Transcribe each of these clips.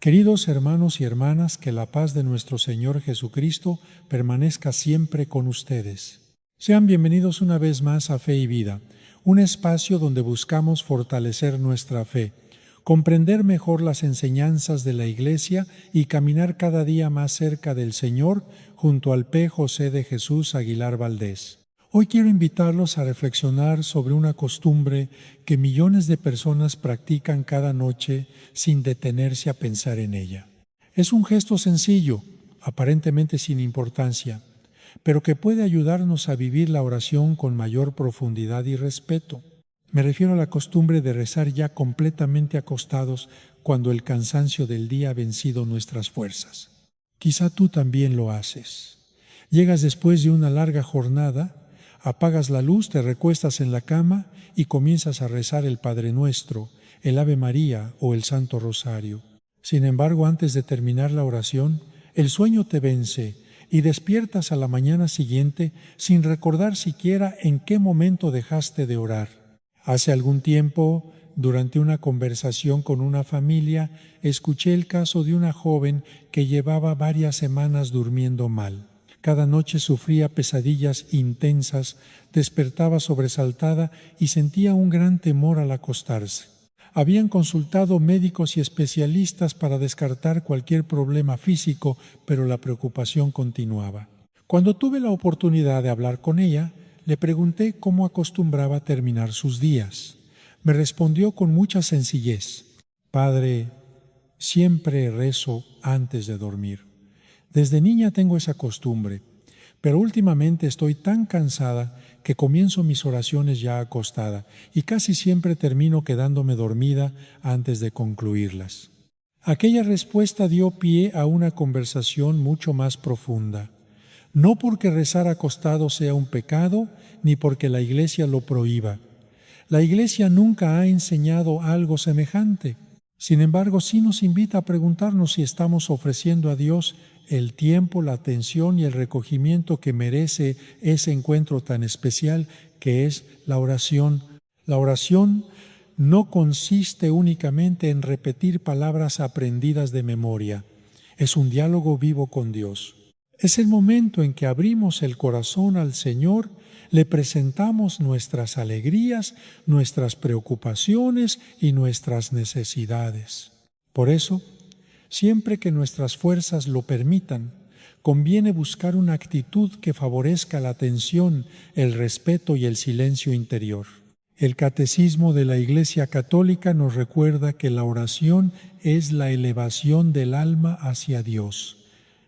Queridos hermanos y hermanas, que la paz de nuestro Señor Jesucristo permanezca siempre con ustedes. Sean bienvenidos una vez más a Fe y Vida, un espacio donde buscamos fortalecer nuestra fe, comprender mejor las enseñanzas de la Iglesia y caminar cada día más cerca del Señor junto al P. José de Jesús Aguilar Valdés. Hoy quiero invitarlos a reflexionar sobre una costumbre que millones de personas practican cada noche sin detenerse a pensar en ella. Es un gesto sencillo, aparentemente sin importancia, pero que puede ayudarnos a vivir la oración con mayor profundidad y respeto. Me refiero a la costumbre de rezar ya completamente acostados cuando el cansancio del día ha vencido nuestras fuerzas. Quizá tú también lo haces. Llegas después de una larga jornada, apagas la luz, te recuestas en la cama y comienzas a rezar el Padre Nuestro, el Ave María o el Santo Rosario. Sin embargo, antes de terminar la oración, el sueño te vence y despiertas a la mañana siguiente sin recordar siquiera en qué momento dejaste de orar. Hace algún tiempo, durante una conversación con una familia, escuché el caso de una joven que llevaba varias semanas durmiendo mal. Cada noche sufría pesadillas intensas, despertaba sobresaltada y sentía un gran temor al acostarse. Habían consultado médicos y especialistas para descartar cualquier problema físico, pero la preocupación continuaba. Cuando tuve la oportunidad de hablar con ella, le pregunté cómo acostumbraba terminar sus días. Me respondió con mucha sencillez: Padre, siempre rezo antes de dormir. Desde niña tengo esa costumbre, pero últimamente estoy tan cansada que comienzo mis oraciones ya acostada y casi siempre termino quedándome dormida antes de concluirlas. Aquella respuesta dio pie a una conversación mucho más profunda. No porque rezar acostado sea un pecado, ni porque la Iglesia lo prohíba. La Iglesia nunca ha enseñado algo semejante. Sin embargo, sí nos invita a preguntarnos si estamos ofreciendo a Dios el tiempo, la atención y el recogimiento que merece ese encuentro tan especial que es la oración. La oración no consiste únicamente en repetir palabras aprendidas de memoria. Es un diálogo vivo con Dios. Es el momento en que abrimos el corazón al Señor, le presentamos nuestras alegrías, nuestras preocupaciones y nuestras necesidades. Por eso, siempre que nuestras fuerzas lo permitan, conviene buscar una actitud que favorezca la atención, el respeto y el silencio interior. El Catecismo de la Iglesia Católica nos recuerda que la oración es la elevación del alma hacia Dios.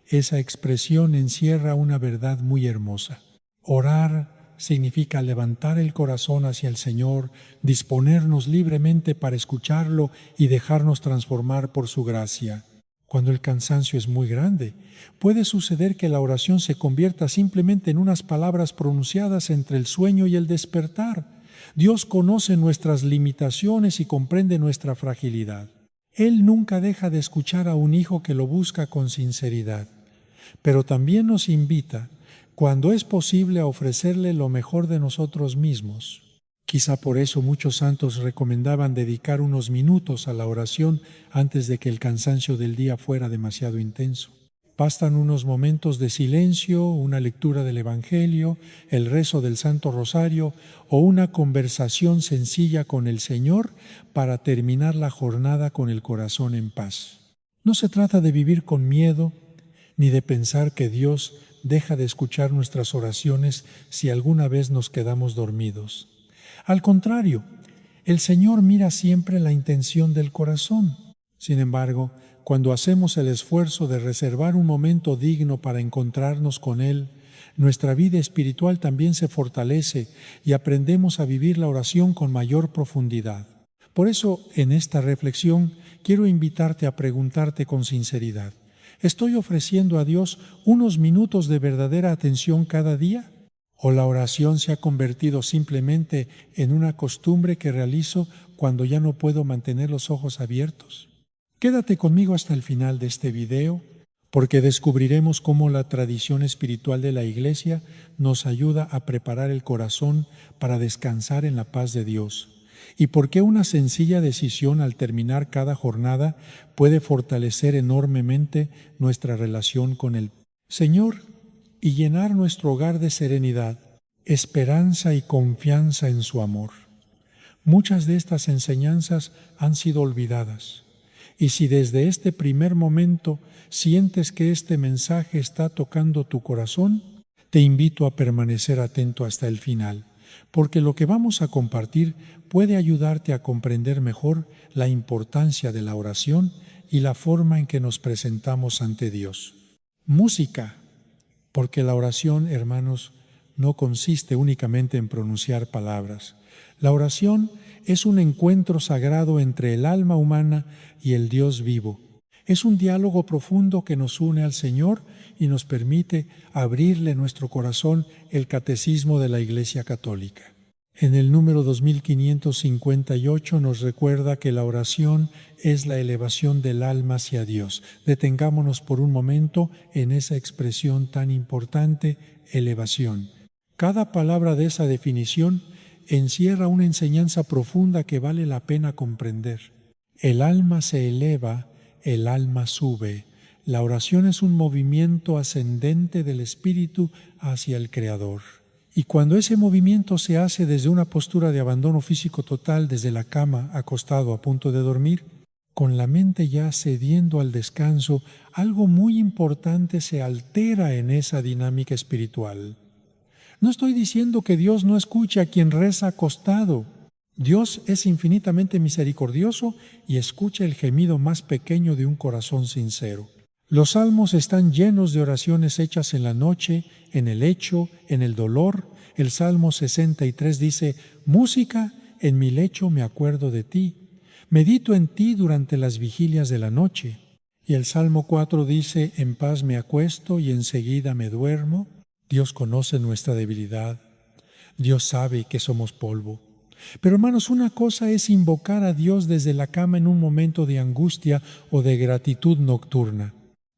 Esa expresión encierra una verdad muy hermosa. Orar significa levantar el corazón hacia el Señor, disponernos libremente para escucharlo y dejarnos transformar por su gracia. Cuando el cansancio es muy grande, puede suceder que la oración se convierta simplemente en unas palabras pronunciadas entre el sueño y el despertar. Dios conoce nuestras limitaciones y comprende nuestra fragilidad. Él nunca deja de escuchar a un hijo que lo busca con sinceridad, pero también nos invita, cuando es posible, a ofrecerle lo mejor de nosotros mismos. Quizá por eso muchos santos recomendaban dedicar unos minutos a la oración antes de que el cansancio del día fuera demasiado intenso. Bastan unos momentos de silencio, una lectura del Evangelio, el rezo del Santo Rosario o una conversación sencilla con el Señor para terminar la jornada con el corazón en paz. No se trata de vivir con miedo, ni de pensar que Dios deja de escuchar nuestras oraciones si alguna vez nos quedamos dormidos. Al contrario, el Señor mira siempre la intención del corazón. Sin embargo, cuando hacemos el esfuerzo de reservar un momento digno para encontrarnos con Él, nuestra vida espiritual también se fortalece y aprendemos a vivir la oración con mayor profundidad. Por eso, en esta reflexión, quiero invitarte a preguntarte con sinceridad: ¿estoy ofreciendo a Dios unos minutos de verdadera atención cada día? ¿O la oración se ha convertido simplemente en una costumbre que realizo cuando ya no puedo mantener los ojos abiertos? Quédate conmigo hasta el final de este video, porque descubriremos cómo la tradición espiritual de la Iglesia nos ayuda a preparar el corazón para descansar en la paz de Dios y por qué una sencilla decisión al terminar cada jornada puede fortalecer enormemente nuestra relación con el Señor y llenar nuestro hogar de serenidad, esperanza y confianza en su amor. Muchas de estas enseñanzas han sido olvidadas, y si desde este primer momento sientes que este mensaje está tocando tu corazón, te invito a permanecer atento hasta el final, porque lo que vamos a compartir puede ayudarte a comprender mejor la importancia de la oración y la forma en que nos presentamos ante Dios. Música, porque la oración, hermanos, no consiste únicamente en pronunciar palabras. La oración es un encuentro sagrado entre el alma humana y el Dios vivo. Es un diálogo profundo que nos une al Señor y nos permite abrirle nuestro corazón el catecismo de la Iglesia Católica. En el número 2558 nos recuerda que la oración es la elevación del alma hacia Dios. Detengámonos por un momento en esa expresión tan importante, elevación. Cada palabra de esa definición encierra una enseñanza profunda que vale la pena comprender. El alma se eleva, el alma sube. La oración es un movimiento ascendente del espíritu hacia el Creador. Y cuando ese movimiento se hace desde una postura de abandono físico total, desde la cama, acostado a punto de dormir, con la mente ya cediendo al descanso, algo muy importante se altera en esa dinámica espiritual. No estoy diciendo que Dios no escuche a quien reza acostado. Dios es infinitamente misericordioso y escucha el gemido más pequeño de un corazón sincero. Los salmos están llenos de oraciones hechas en la noche, en el lecho, en el dolor. El Salmo 63 dice: música, en mi lecho me acuerdo de ti. Medito en ti durante las vigilias de la noche. Y el Salmo 4 dice: en paz me acuesto y enseguida me duermo. Dios conoce nuestra debilidad. Dios sabe que somos polvo. Pero hermanos, una cosa es invocar a Dios desde la cama en un momento de angustia o de gratitud nocturna.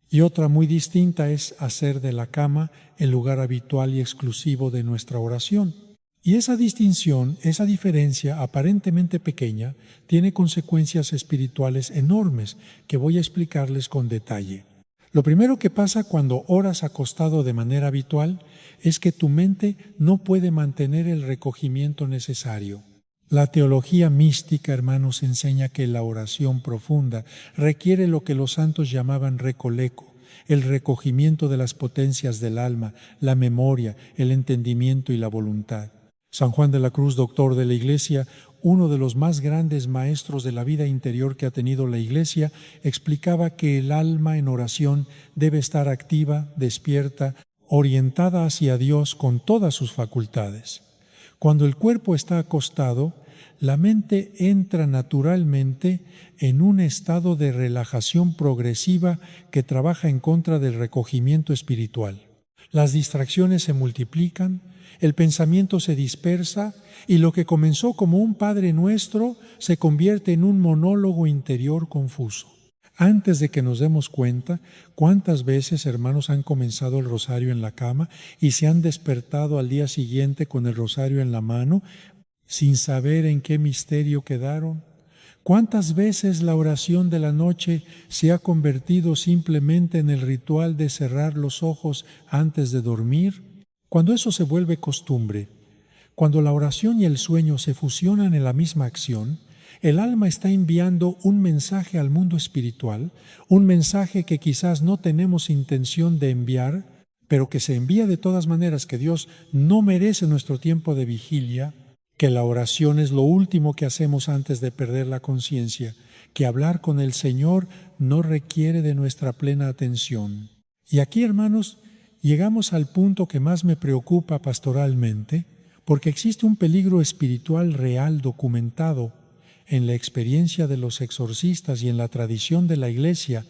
Y otra muy distinta es hacer de la cama el lugar habitual y exclusivo de nuestra oración. Y esa distinción, esa diferencia aparentemente pequeña, tiene consecuencias espirituales enormes que voy a explicarles con detalle. Lo primero que pasa cuando oras acostado de manera habitual es que tu mente no puede mantener el recogimiento necesario. La teología mística, hermanos, enseña que la oración profunda requiere lo que los santos llamaban recoleco, el recogimiento de las potencias del alma, la memoria, el entendimiento y la voluntad. San Juan de la Cruz, doctor de la Iglesia, uno de los más grandes maestros de la vida interior que ha tenido la Iglesia, explicaba que el alma en oración debe estar activa, despierta, orientada hacia Dios con todas sus facultades. Cuando el cuerpo está acostado, la mente entra naturalmente en un estado de relajación progresiva que trabaja en contra del recogimiento espiritual. Las distracciones se multiplican, el pensamiento se dispersa y lo que comenzó como un Padre Nuestro se convierte en un monólogo interior confuso. Antes de que nos demos cuenta, ¿cuántas veces, hermanos, han comenzado el rosario en la cama y se han despertado al día siguiente con el rosario en la mano sin saber en qué misterio quedaron? ¿Cuántas veces la oración de la noche se ha convertido simplemente en el ritual de cerrar los ojos antes de dormir? Cuando eso se vuelve costumbre, cuando la oración y el sueño se fusionan en la misma acción, el alma está enviando un mensaje al mundo espiritual, un mensaje que quizás no tenemos intención de enviar, pero que se envía de todas maneras, que Dios no merece nuestro tiempo de vigilia, que la oración es lo último que hacemos antes de perder la conciencia, que hablar con el Señor no requiere de nuestra plena atención. Y aquí, hermanos, llegamos al punto que más me preocupa pastoralmente, porque existe un peligro espiritual real documentado en la experiencia de los exorcistas y en la tradición de la Iglesia,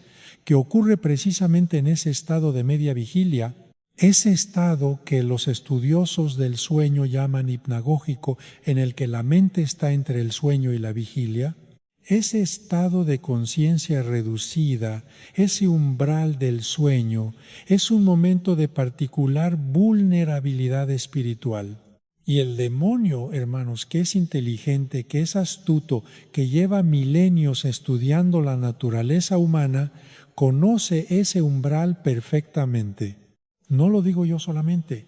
que ocurre precisamente en ese estado de media vigilia, ese estado que los estudiosos del sueño llaman hipnagógico, en el que la mente está entre el sueño y la vigilia. Ese estado de conciencia reducida, ese umbral del sueño, es un momento de particular vulnerabilidad espiritual. Y el demonio, hermanos, que es inteligente, que es astuto, que lleva milenios estudiando la naturaleza humana, conoce ese umbral perfectamente. No lo digo yo solamente,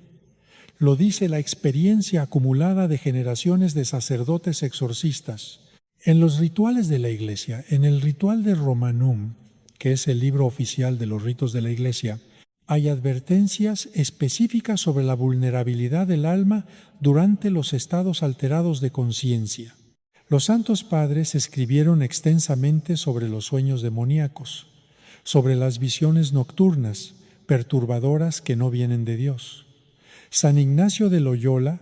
lo dice la experiencia acumulada de generaciones de sacerdotes exorcistas. En los rituales de la Iglesia, en el ritual de Romanum, que es el libro oficial de los ritos de la Iglesia, hay advertencias específicas sobre la vulnerabilidad del alma durante los estados alterados de conciencia. Los santos padres escribieron extensamente sobre los sueños demoníacos, sobre las visiones nocturnas, perturbadoras que no vienen de Dios. San Ignacio de Loyola,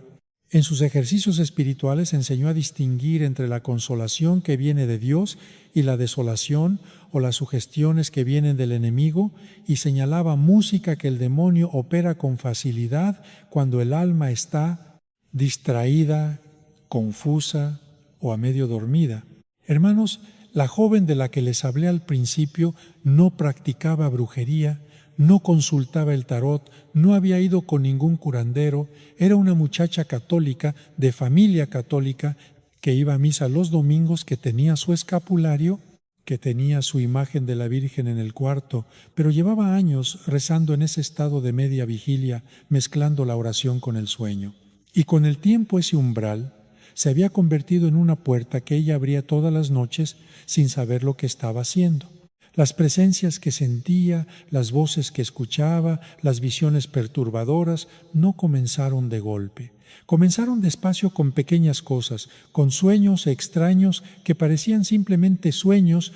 en sus ejercicios espirituales, enseñó a distinguir entre la consolación que viene de Dios y la desolación o las sugestiones que vienen del enemigo, y señalaba música que el demonio opera con facilidad cuando el alma está distraída, confusa o a medio dormida. Hermanos, la joven de la que les hablé al principio no practicaba brujería, no consultaba el tarot, no había ido con ningún curandero, era una muchacha católica, de familia católica, que iba a misa los domingos, que tenía su escapulario, que tenía su imagen de la Virgen en el cuarto, pero llevaba años rezando en ese estado de media vigilia, mezclando la oración con el sueño. Y con el tiempo ese umbral se había convertido en una puerta que ella abría todas las noches sin saber lo que estaba haciendo. Las presencias que sentía, las voces que escuchaba, las visiones perturbadoras, no comenzaron de golpe. Comenzaron despacio con pequeñas cosas, con sueños extraños que parecían simplemente sueños,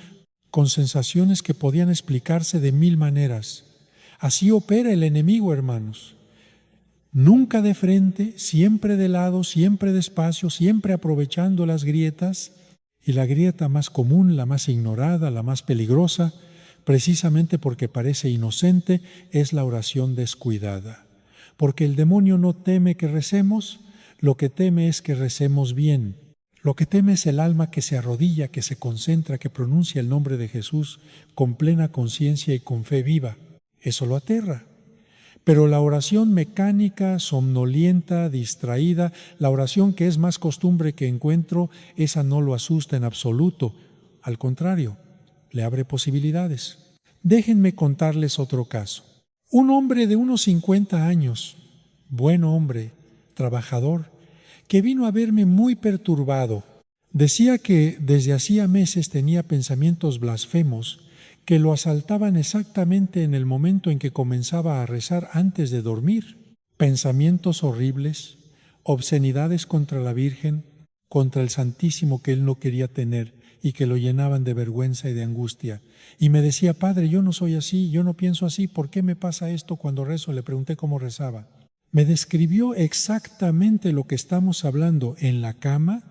con sensaciones que podían explicarse de mil maneras. Así opera el enemigo, hermanos. Nunca de frente, siempre de lado, siempre despacio, siempre aprovechando las grietas. Y la grieta más común, la más ignorada, la más peligrosa, precisamente porque parece inocente, es la oración descuidada. Porque el demonio no teme que recemos, lo que teme es que recemos bien. Lo que teme es el alma que se arrodilla, que se concentra, que pronuncia el nombre de Jesús con plena conciencia y con fe viva. Eso lo aterra. Pero la oración mecánica, somnolienta, distraída, la oración que es más costumbre que encuentro, esa no lo asusta en absoluto. Al contrario, le abre posibilidades. Déjenme contarles otro caso. Un hombre de unos 50 años, buen hombre, trabajador, que vino a verme muy perturbado. Decía que desde hacía meses tenía pensamientos blasfemos que lo asaltaban exactamente en el momento en que comenzaba a rezar antes de dormir. Pensamientos horribles, obscenidades contra la Virgen, contra el Santísimo que él no quería tener y que lo llenaban de vergüenza y de angustia. Y me decía, Padre, yo no soy así, yo no pienso así, ¿por qué me pasa esto cuando rezo? Le pregunté cómo rezaba. Me describió exactamente lo que estamos hablando en la cama,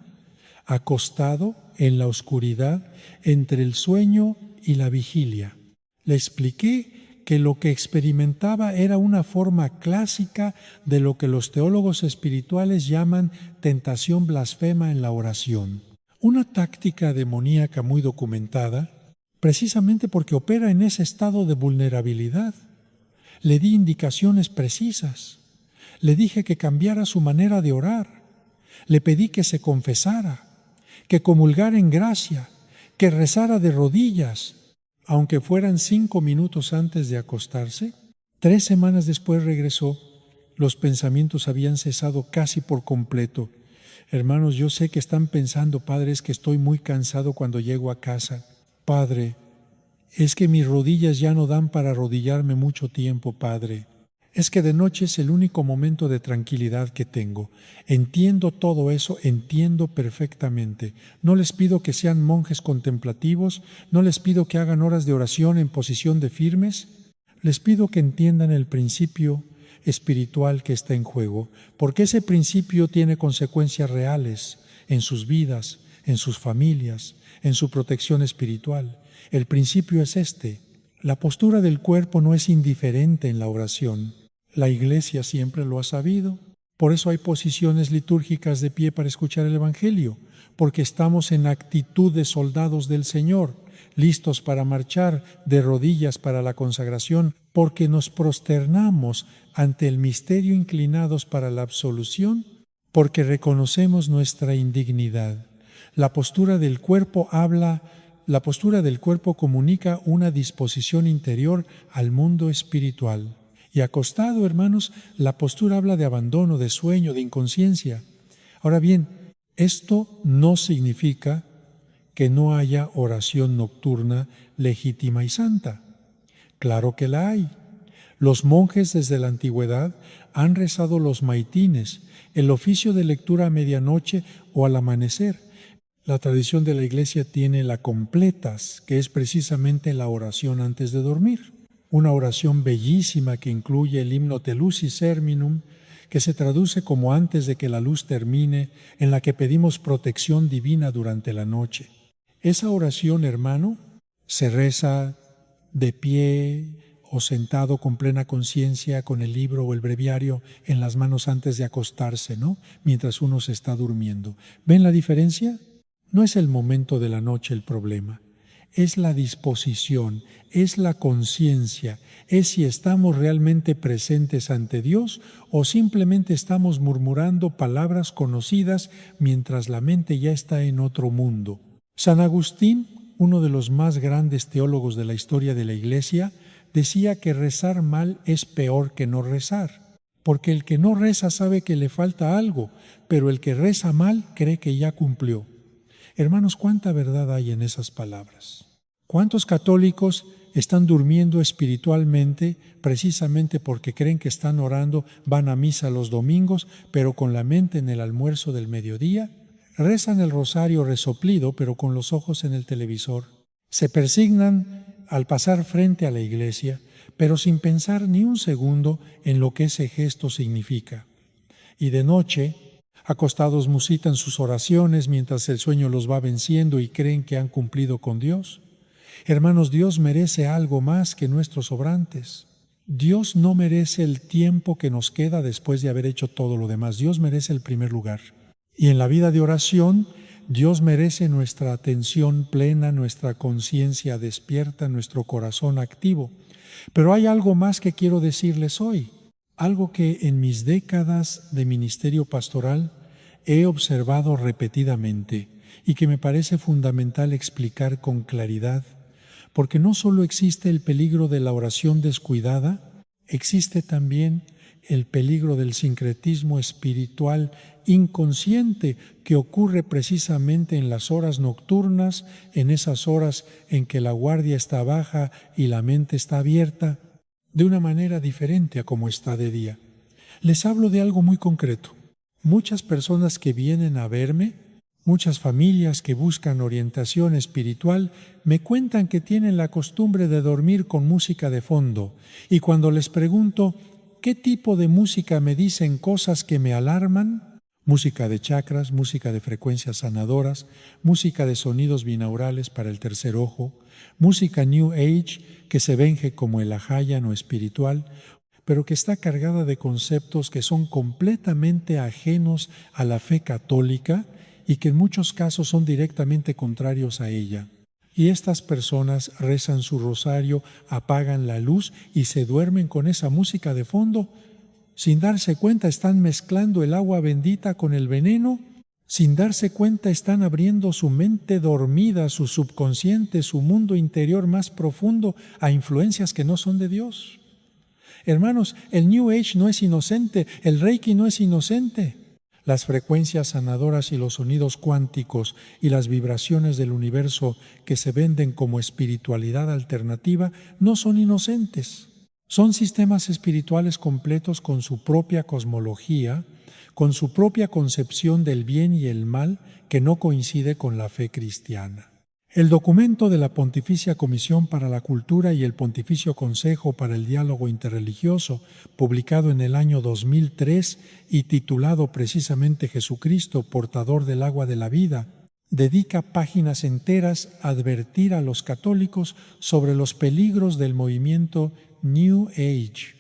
acostado, en la oscuridad, entre el sueño y la vigilia. Le expliqué que lo que experimentaba era una forma clásica de lo que los teólogos espirituales llaman tentación blasfema en la oración. Una táctica demoníaca muy documentada, precisamente porque opera en ese estado de vulnerabilidad. Le di indicaciones precisas. Le dije que cambiara su manera de orar. Le pedí que se confesara, que comulgara en gracia, que rezara de rodillas, aunque fueran 5 minutos antes de acostarse. 3 semanas después regresó. Los pensamientos habían cesado casi por completo. Hermanos, yo sé que están pensando, Padre, es que estoy muy cansado cuando llego a casa. Padre, es que mis rodillas ya no dan para arrodillarme mucho tiempo, Padre. Es que de noche es el único momento de tranquilidad que tengo. Entiendo todo eso, entiendo perfectamente. No les pido que sean monjes contemplativos, no les pido que hagan horas de oración en posición de firmes. Les pido que entiendan el principio espiritual que está en juego, porque ese principio tiene consecuencias reales en sus vidas, en sus familias, en su protección espiritual. El principio es este: la postura del cuerpo no es indiferente en la oración. La Iglesia siempre lo ha sabido. Por eso hay posiciones litúrgicas de pie para escuchar el Evangelio, porque estamos en actitud de soldados del Señor, listos para marchar, de rodillas para la consagración, porque nos prosternamos ante el misterio inclinados para la absolución porque reconocemos nuestra indignidad. La postura del cuerpo comunica una disposición interior al mundo espiritual. Y acostado, hermanos, la postura habla de abandono, de sueño, de inconsciencia. Ahora bien, esto no significa que no haya oración nocturna legítima y santa. Claro que la hay. Los monjes desde la antigüedad han rezado los maitines, el oficio de lectura a medianoche o al amanecer. La tradición de la Iglesia tiene la completas, que es precisamente la oración antes de dormir. Una oración bellísima que incluye el himno Telusis Serminum, que se traduce como antes de que la luz termine, en la que pedimos protección divina durante la noche. Esa oración, hermano, se reza de pie o sentado con plena conciencia, con el libro o el breviario en las manos antes de acostarse, ¿no? Mientras uno se está durmiendo. ¿Ven la diferencia? No es el momento de la noche el problema. Es la disposición, es la conciencia, es si estamos realmente presentes ante Dios o simplemente estamos murmurando palabras conocidas mientras la mente ya está en otro mundo. San Agustín, uno de los más grandes teólogos de la historia de la Iglesia, decía que rezar mal es peor que no rezar, porque el que no reza sabe que le falta algo, pero el que reza mal cree que ya cumplió. Hermanos, ¿cuánta verdad hay en esas palabras? ¿Cuántos católicos están durmiendo espiritualmente precisamente porque creen que están orando, van a misa los domingos, pero con la mente en el almuerzo del mediodía? Rezan el rosario resoplido, pero con los ojos en el televisor. Se persignan al pasar frente a la iglesia, pero sin pensar ni un segundo en lo que ese gesto significa. Y de noche, acostados musitan sus oraciones mientras el sueño los va venciendo y creen que han cumplido con Dios. Hermanos, Dios merece algo más que nuestros obrantes. Dios no merece el tiempo que nos queda después de haber hecho todo lo demás. Dios merece el primer lugar. Y en la vida de oración, Dios merece nuestra atención plena, nuestra conciencia despierta, nuestro corazón activo. Pero hay algo más que quiero decirles hoy. Algo que en mis décadas de ministerio pastoral he observado repetidamente y que me parece fundamental explicar con claridad, porque no solo existe el peligro de la oración descuidada, existe también el peligro del sincretismo espiritual inconsciente que ocurre precisamente en las horas nocturnas, en esas horas en que la guardia está baja y la mente está abierta, de una manera diferente a como está de día. Les hablo de algo muy concreto. Muchas personas que vienen a verme, muchas familias que buscan orientación espiritual, me cuentan que tienen la costumbre de dormir con música de fondo. Y cuando les pregunto, ¿qué tipo de música me dicen cosas que me alarman? Música de chakras, música de frecuencias sanadoras, música de sonidos binaurales para el tercer ojo, música New Age que se venge como el Ahayan o espiritual, pero que está cargada de conceptos que son completamente ajenos a la fe católica y que en muchos casos son directamente contrarios a ella. Y estas personas rezan su rosario, apagan la luz y se duermen con esa música de fondo. Sin darse cuenta están mezclando el agua bendita con el veneno. Sin darse cuenta están abriendo su mente dormida, su subconsciente, su mundo interior más profundo a influencias que no son de Dios. Hermanos, el New Age no es inocente, el Reiki no es inocente. Las frecuencias sanadoras y los sonidos cuánticos y las vibraciones del universo que se venden como espiritualidad alternativa no son inocentes. Son sistemas espirituales completos con su propia cosmología, con su propia concepción del bien y el mal que no coincide con la fe cristiana. El documento de la Pontificia Comisión para la Cultura y el Pontificio Consejo para el Diálogo Interreligioso, publicado en el año 2003 y titulado precisamente Jesucristo, portador del agua de la vida, dedica páginas enteras a advertir a los católicos sobre los peligros del movimiento New Age.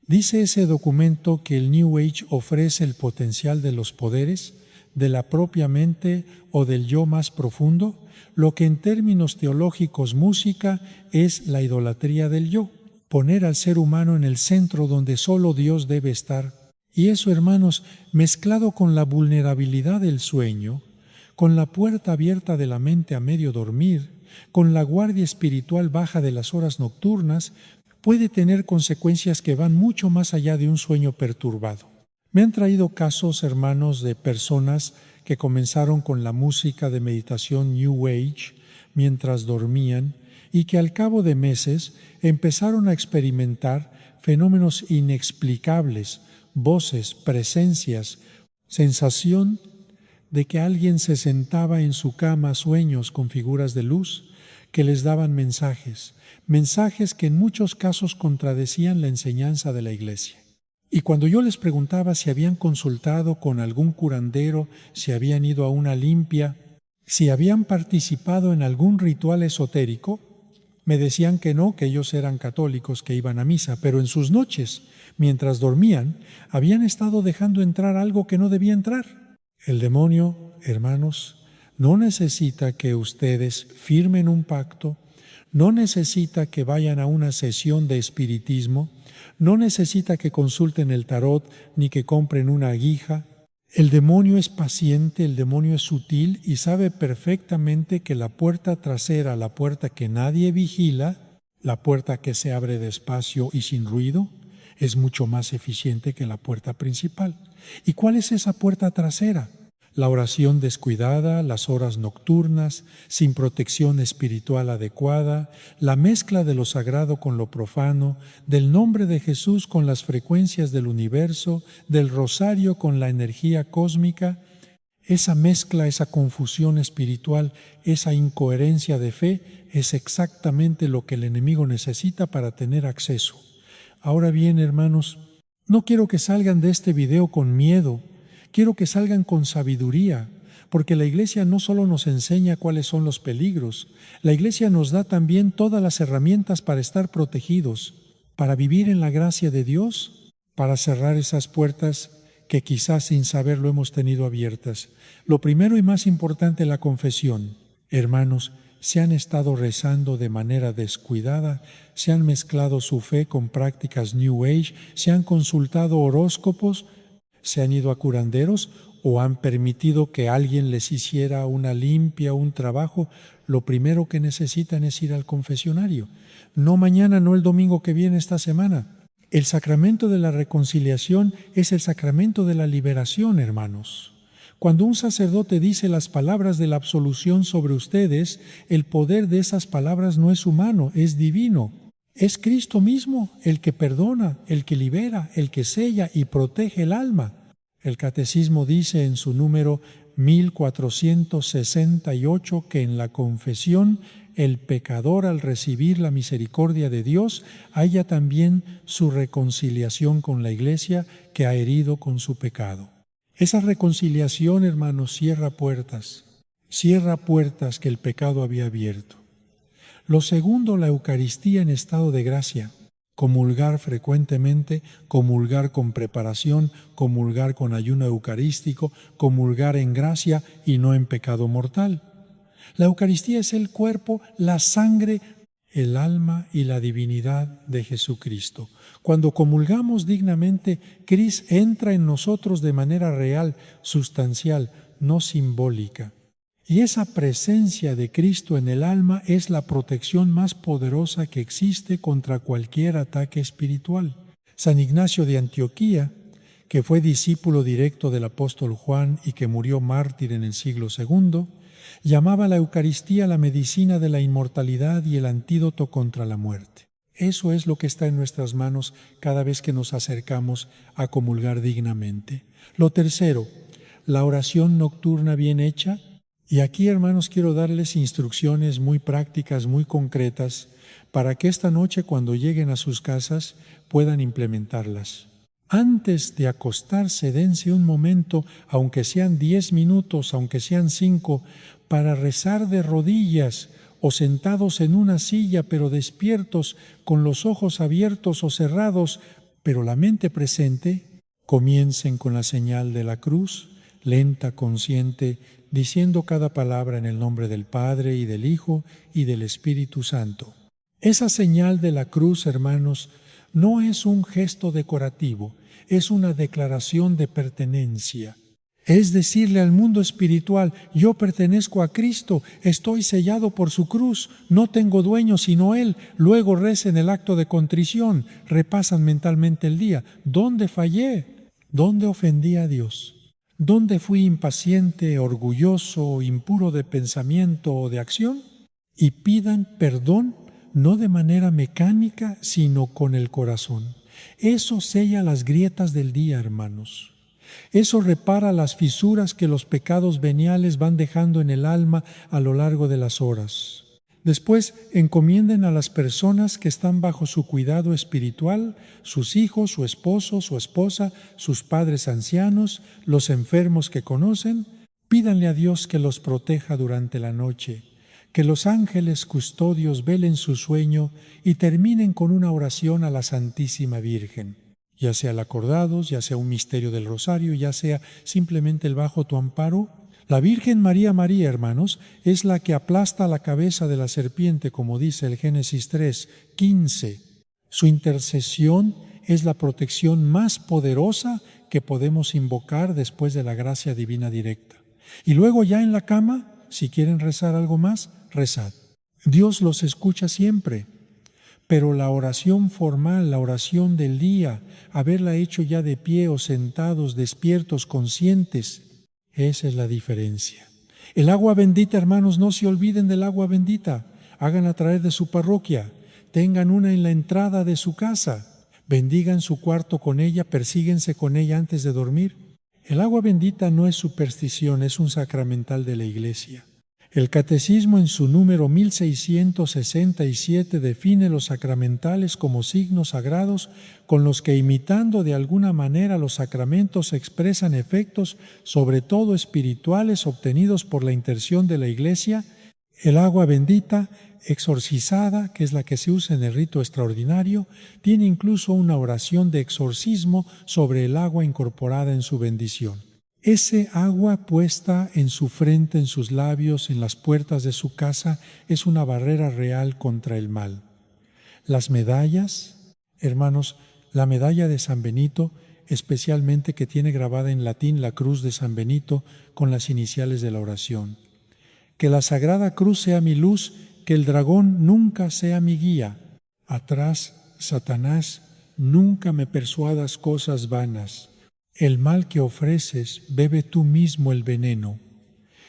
Dice ese documento que el New Age ofrece el potencial de los poderes, de la propia mente o del yo más profundo, lo que en términos teológicos música es la idolatría del yo, poner al ser humano en el centro donde solo Dios debe estar. Y eso, hermanos, mezclado con la vulnerabilidad del sueño, con la puerta abierta de la mente a medio dormir, con la guardia espiritual baja de las horas nocturnas, puede tener consecuencias que van mucho más allá de un sueño perturbado. Me han traído casos, hermanos, de personas que comenzaron con la música de meditación New Age mientras dormían y que al cabo de meses empezaron a experimentar fenómenos inexplicables, voces, presencias, sensación de que alguien se sentaba en su cama, sueños con figuras de luz que les daban mensajes que en muchos casos contradecían la enseñanza de la Iglesia. Y cuando yo les preguntaba si habían consultado con algún curandero, si habían ido a una limpia, si habían participado en algún ritual esotérico, me decían que no, que ellos eran católicos, que iban a misa, pero en sus noches, mientras dormían, habían estado dejando entrar algo que no debía entrar. El demonio, hermanos, no necesita que ustedes firmen un pacto, no necesita que vayan a una sesión de espiritismo, no necesita que consulten el tarot ni que compren una aguija. El demonio es paciente, el demonio es sutil y sabe perfectamente que la puerta trasera, la puerta que nadie vigila, la puerta que se abre despacio y sin ruido, es mucho más eficiente que la puerta principal. ¿Y cuál es esa puerta trasera? La oración descuidada, las horas nocturnas, sin protección espiritual adecuada, la mezcla de lo sagrado con lo profano, del nombre de Jesús con las frecuencias del universo, del rosario con la energía cósmica, esa mezcla, esa confusión espiritual, esa incoherencia de fe es exactamente lo que el enemigo necesita para tener acceso. Ahora bien, hermanos, no quiero que salgan de este video con miedo. Quiero que salgan con sabiduría, porque la Iglesia no solo nos enseña cuáles son los peligros, la Iglesia nos da también todas las herramientas para estar protegidos, para vivir en la gracia de Dios, para cerrar esas puertas que quizás sin saberlo hemos tenido abiertas. Lo primero y más importante, la confesión. Hermanos, se han estado rezando de manera descuidada, se han mezclado su fe con prácticas New Age, se han consultado horóscopos, se han ido a curanderos o han permitido que alguien les hiciera una limpia, un trabajo. Lo primero que necesitan es ir al confesionario. No mañana, no el domingo que viene, esta semana. El sacramento de la reconciliación es el sacramento de la liberación, hermanos. Cuando un sacerdote dice las palabras de la absolución sobre ustedes, el poder de esas palabras no es humano, es divino. Es Cristo mismo el que perdona, el que libera, el que sella y protege el alma. El Catecismo dice en su número 1468 que en la confesión el pecador, al recibir la misericordia de Dios, halla también su reconciliación con la Iglesia que ha herido con su pecado. Esa reconciliación, hermanos, cierra puertas que el pecado había abierto. Lo segundo, la Eucaristía en estado de gracia. Comulgar frecuentemente, comulgar con preparación, comulgar con ayuno eucarístico, comulgar en gracia y no en pecado mortal. La Eucaristía es el cuerpo, la sangre, el alma y la divinidad de Jesucristo. Cuando comulgamos dignamente, Cristo entra en nosotros de manera real, sustancial, no simbólica. Y esa presencia de Cristo en el alma es la protección más poderosa que existe contra cualquier ataque espiritual. San Ignacio de Antioquía, que fue discípulo directo del apóstol Juan y que murió mártir en el siglo II, llamaba la Eucaristía la medicina de la inmortalidad y el antídoto contra la muerte. Eso es lo que está en nuestras manos cada vez que nos acercamos a comulgar dignamente. Lo tercero, la oración nocturna bien hecha. Y aquí, hermanos, quiero darles instrucciones muy prácticas, muy concretas, para que esta noche, cuando lleguen a sus casas, puedan implementarlas. Antes de acostarse, dense un momento, aunque sean 10 minutos, aunque sean 5, para rezar de rodillas o sentados en una silla, pero despiertos, con los ojos abiertos o cerrados, pero la mente presente. Comiencen con la señal de la cruz, lenta, consciente, diciendo cada palabra en el nombre del Padre y del Hijo y del Espíritu Santo. Esa señal de la cruz, hermanos, no es un gesto decorativo, es una declaración de pertenencia. Es decirle al mundo espiritual: yo pertenezco a Cristo, estoy sellado por su cruz, no tengo dueño sino Él. Luego recen el acto de contrición, repasan mentalmente el día. ¿Dónde fallé? ¿Dónde ofendí a Dios? ¿Dónde fui impaciente, orgulloso, impuro de pensamiento o de acción? Y pidan perdón, no de manera mecánica, sino con el corazón. Eso sella las grietas del día, hermanos. Eso repara las fisuras que los pecados veniales van dejando en el alma a lo largo de las horas. Después, encomienden a las personas que están bajo su cuidado espiritual, sus hijos, su esposo, su esposa, sus padres ancianos, los enfermos que conocen. Pídanle a Dios que los proteja durante la noche, que los ángeles custodios velen su sueño y terminen con una oración a la Santísima Virgen. Ya sea el acordados, ya sea un misterio del rosario, ya sea simplemente el bajo tu amparo. La Virgen María, hermanos, es la que aplasta la cabeza de la serpiente, como dice el Génesis 3:15. Su intercesión es la protección más poderosa que podemos invocar después de la gracia divina directa. Y luego ya en la cama, si quieren rezar algo más, rezad. Dios los escucha siempre. Pero la oración formal, la oración del día, haberla hecho ya de pie o sentados, despiertos, conscientes, esa es la diferencia. El agua bendita, hermanos, no se olviden del agua bendita. Háganla traer de su parroquia. Tengan una en la entrada de su casa. Bendigan su cuarto con ella, persíguense con ella antes de dormir. El agua bendita no es superstición, es un sacramental de la Iglesia. El Catecismo en su número 1667 define los sacramentales como signos sagrados con los que, imitando de alguna manera los sacramentos, expresan efectos, sobre todo espirituales, obtenidos por la intercesión de la Iglesia. El agua bendita, exorcizada, que es la que se usa en el rito extraordinario, tiene incluso una oración de exorcismo sobre el agua incorporada en su bendición. Ese agua puesta en su frente, en sus labios, en las puertas de su casa, es una barrera real contra el mal. Las medallas, hermanos, la medalla de San Benito, especialmente que tiene grabada en latín la cruz de San Benito con las iniciales de la oración. Que la Sagrada Cruz sea mi luz, que el dragón nunca sea mi guía. Atrás, Satanás, nunca me persuadas cosas vanas. El mal que ofreces, bebe tú mismo el veneno.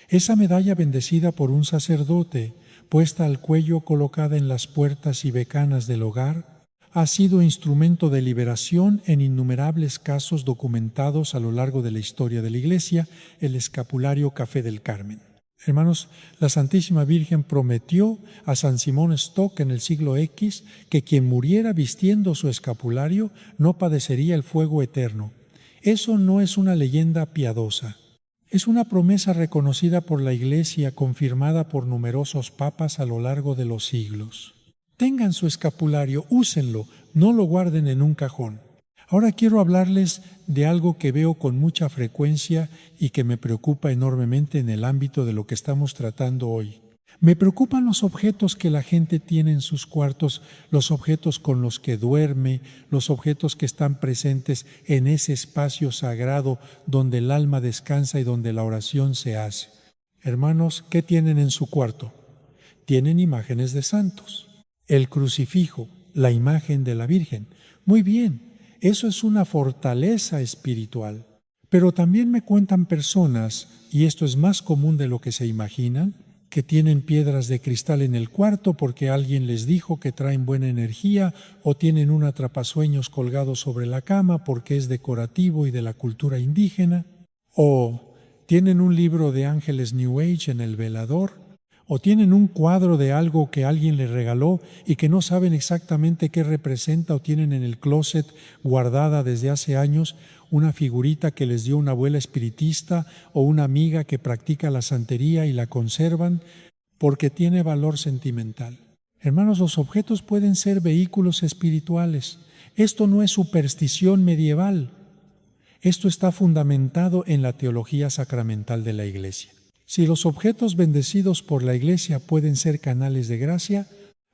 Esa medalla bendecida por un sacerdote, puesta al cuello, colocada en las puertas y becanas del hogar, ha sido instrumento de liberación en innumerables casos documentados a lo largo de la historia de la Iglesia, el escapulario Café del Carmen. Hermanos, la Santísima Virgen prometió a San Simón Stock en el siglo X que quien muriera vistiendo su escapulario no padecería el fuego eterno. Eso no es una leyenda piadosa, es una promesa reconocida por la Iglesia, confirmada por numerosos papas a lo largo de los siglos. Tengan su escapulario, úsenlo, no lo guarden en un cajón. Ahora quiero hablarles de algo que veo con mucha frecuencia y que me preocupa enormemente en el ámbito de lo que estamos tratando hoy. Me preocupan los objetos que la gente tiene en sus cuartos, los objetos con los que duerme, los objetos que están presentes en ese espacio sagrado donde el alma descansa y donde la oración se hace. Hermanos, ¿qué tienen en su cuarto? Tienen imágenes de santos, el crucifijo, la imagen de la Virgen. Muy bien, eso es una fortaleza espiritual. Pero también me cuentan personas, y esto es más común de lo que se imaginan, que tienen piedras de cristal en el cuarto porque alguien les dijo que traen buena energía, o tienen un atrapasueños colgado sobre la cama porque es decorativo y de la cultura indígena, o tienen un libro de ángeles New Age en el velador, o tienen un cuadro de algo que alguien les regaló y que no saben exactamente qué representa, o tienen en el closet guardada desde hace años una figurita que les dio una abuela espiritista o una amiga que practica la santería y la conservan porque tiene valor sentimental. Hermanos, los objetos pueden ser vehículos espirituales. Esto no es superstición medieval. Esto está fundamentado en la teología sacramental de la Iglesia. Si los objetos bendecidos por la Iglesia pueden ser canales de gracia,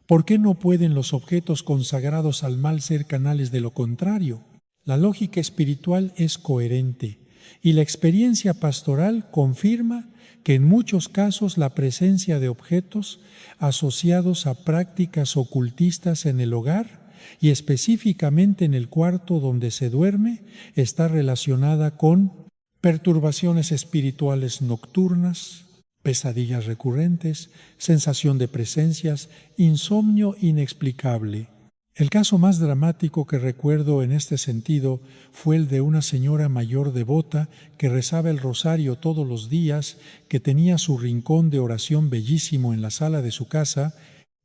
¿por qué no pueden los objetos consagrados al mal ser canales de lo contrario? La lógica espiritual es coherente y la experiencia pastoral confirma que en muchos casos la presencia de objetos asociados a prácticas ocultistas en el hogar y específicamente en el cuarto donde se duerme está relacionada con perturbaciones espirituales nocturnas, pesadillas recurrentes, sensación de presencias, insomnio inexplicable. El caso más dramático que recuerdo en este sentido fue el de una señora mayor devota que rezaba el rosario todos los días, que tenía su rincón de oración bellísimo en la sala de su casa,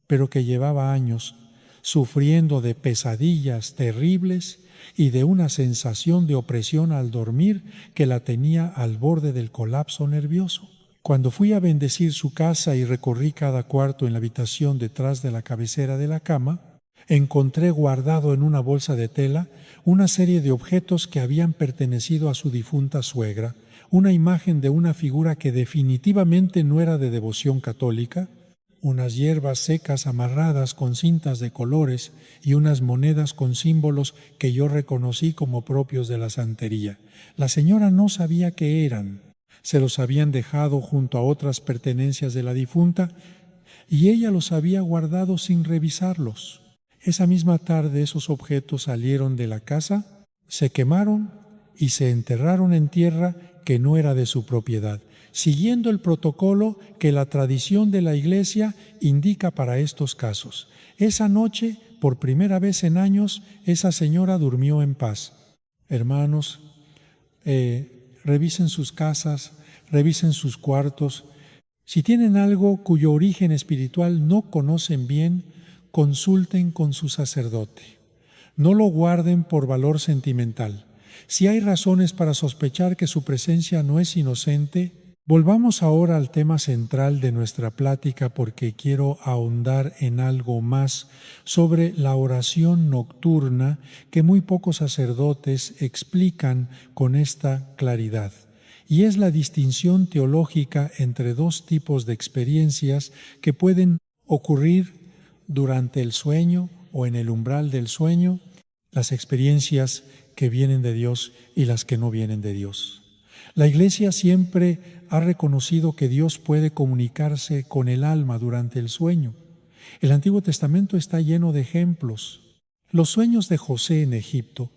pero que llevaba años sufriendo de pesadillas terribles y de una sensación de opresión al dormir que la tenía al borde del colapso nervioso. Cuando fui a bendecir su casa y recorrí cada cuarto en la habitación detrás de la cabecera de la cama, encontré guardado en una bolsa de tela una serie de objetos que habían pertenecido a su difunta suegra, una imagen de una figura que definitivamente no era de devoción católica, unas hierbas secas amarradas con cintas de colores y unas monedas con símbolos que yo reconocí como propios de la santería. La señora no sabía qué eran. Se los habían dejado junto a otras pertenencias de la difunta y ella los había guardado sin revisarlos. Esa misma tarde esos objetos salieron de la casa, se quemaron y se enterraron en tierra que no era de su propiedad, siguiendo el protocolo que la tradición de la Iglesia indica para estos casos. Esa noche, por primera vez en años, esa señora durmió en paz. Hermanos, revisen sus casas, revisen sus cuartos. Si tienen algo cuyo origen espiritual no conocen bien, consulten con su sacerdote. No lo guarden por valor sentimental. Si hay razones para sospechar que su presencia no es inocente, volvamos ahora al tema central de nuestra plática porque quiero ahondar en algo más sobre la oración nocturna que muy pocos sacerdotes explican con esta claridad. Y es la distinción teológica entre dos tipos de experiencias que pueden ocurrir durante el sueño o en el umbral del sueño, las experiencias que vienen de Dios y las que no vienen de Dios. La Iglesia siempre ha reconocido que Dios puede comunicarse con el alma durante el sueño. El Antiguo Testamento está lleno de ejemplos. Los sueños de José en Egipto,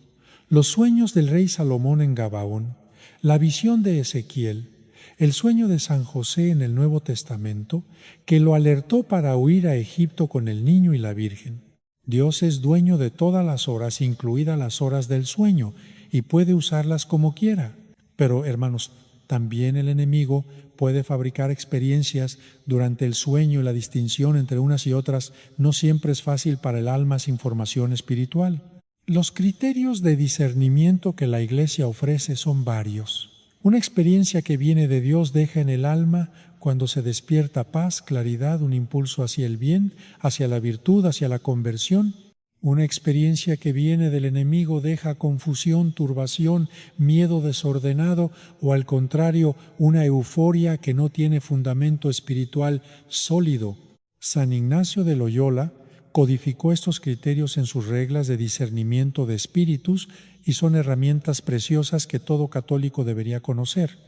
los sueños del rey Salomón en Gabaón, la visión de Ezequiel, el sueño de San José en el Nuevo Testamento, que lo alertó para huir a Egipto con el niño y la Virgen. Dios es dueño de todas las horas, incluidas las horas del sueño, y puede usarlas como quiera. Pero, hermanos, también el enemigo puede fabricar experiencias durante el sueño y la distinción entre unas y otras no siempre es fácil para el alma sin formación espiritual. Los criterios de discernimiento que la Iglesia ofrece son varios. Una experiencia que viene de Dios deja en el alma, cuando se despierta, paz, claridad, un impulso hacia el bien, hacia la virtud, hacia la conversión. Una experiencia que viene del enemigo deja confusión, turbación, miedo desordenado o al contrario, una euforia que no tiene fundamento espiritual sólido. San Ignacio de Loyola codificó estos criterios en sus reglas de discernimiento de espíritus y son herramientas preciosas que todo católico debería conocer.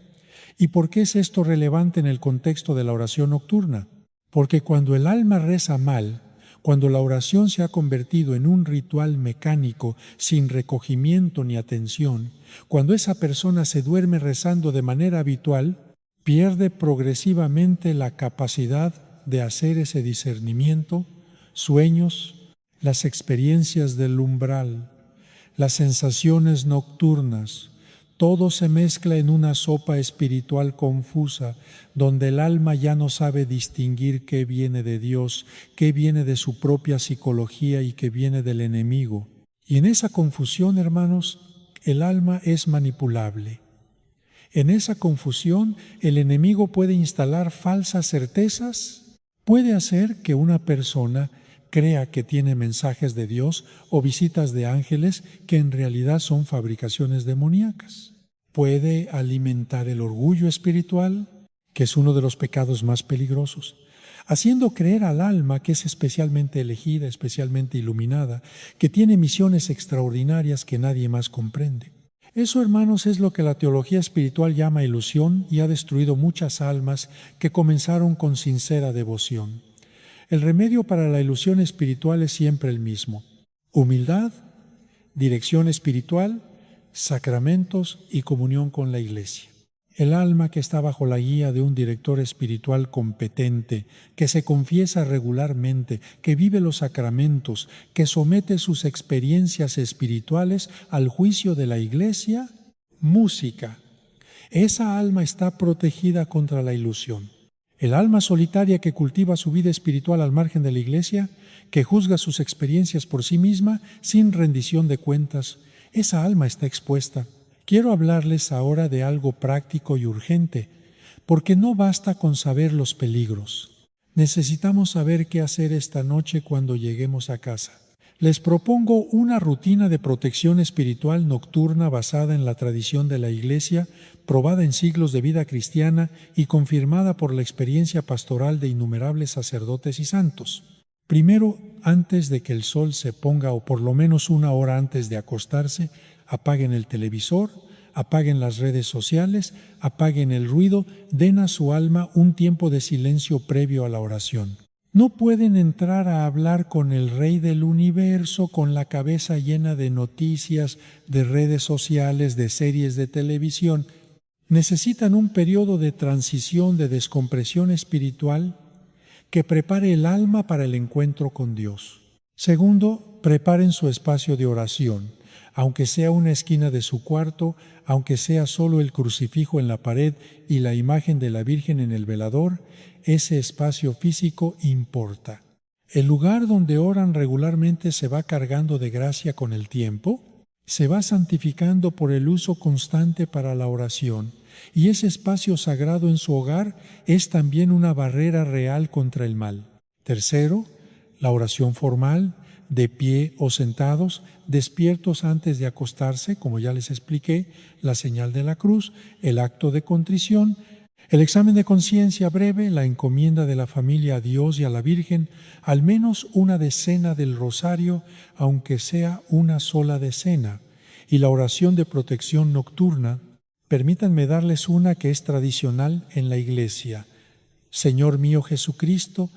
¿Y por qué es esto relevante en el contexto de la oración nocturna? Porque cuando el alma reza mal, cuando la oración se ha convertido en un ritual mecánico sin recogimiento ni atención, cuando esa persona se duerme rezando de manera habitual, pierde progresivamente la capacidad de hacer ese discernimiento, sueños, las experiencias del umbral, las sensaciones nocturnas. Todo se mezcla en una sopa espiritual confusa, donde el alma ya no sabe distinguir qué viene de Dios, qué viene de su propia psicología y qué viene del enemigo. Y en esa confusión, hermanos, el alma es manipulable. En esa confusión, el enemigo puede instalar falsas certezas, puede hacer que una persona crea que tiene mensajes de Dios o visitas de ángeles que en realidad son fabricaciones demoníacas. Puede alimentar el orgullo espiritual, que es uno de los pecados más peligrosos. haciendo creer al alma que es especialmente elegida, especialmente iluminada, que tiene misiones extraordinarias que nadie más comprende. Eso, hermanos, es lo que la teología espiritual llama ilusión y ha destruido muchas almas que comenzaron con sincera devoción. El remedio para la ilusión espiritual es siempre el mismo: humildad, dirección espiritual, sacramentos y comunión con la Iglesia. El alma que está bajo la guía de un director espiritual competente, que se confiesa regularmente, que vive los sacramentos, que somete sus experiencias espirituales al juicio de la Iglesia, música. Esa alma está protegida contra la ilusión. El alma solitaria que cultiva su vida espiritual al margen de la Iglesia, que juzga sus experiencias por sí misma sin rendición de cuentas, esa alma está expuesta. Quiero hablarles ahora de algo práctico y urgente, porque no basta con saber los peligros. Necesitamos saber qué hacer esta noche cuando lleguemos a casa. Les propongo una rutina de protección espiritual nocturna basada en la tradición de la Iglesia, probada en siglos de vida cristiana y confirmada por la experiencia pastoral de innumerables sacerdotes y santos. Primero, antes de que el sol se ponga, o por lo menos una hora antes de acostarse, apaguen el televisor, apaguen las redes sociales, apaguen el ruido, den a su alma un tiempo de silencio previo a la oración. No pueden entrar a hablar con el Rey del universo con la cabeza llena de noticias, de redes sociales, de series de televisión. Necesitan un periodo de transición, de descompresión espiritual que prepare el alma para el encuentro con Dios. Segundo, preparen su espacio de oración, aunque sea una esquina de su cuarto, aunque sea solo el crucifijo en la pared y la imagen de la Virgen en el velador, ese espacio físico importa. El lugar donde oran regularmente se va cargando de gracia con el tiempo, se va santificando por el uso constante para la oración, y ese espacio sagrado en su hogar es también una barrera real contra el mal. Tercero, la oración formal, de pie o sentados, despiertos antes de acostarse, como ya les expliqué, la señal de la cruz, el acto de contrición, el examen de conciencia breve, la encomienda de la familia a Dios y a la Virgen, al menos una decena del rosario, aunque sea una sola decena, y la oración de protección nocturna. Permítanme darles una que es tradicional en la Iglesia. Señor mío Jesucristo,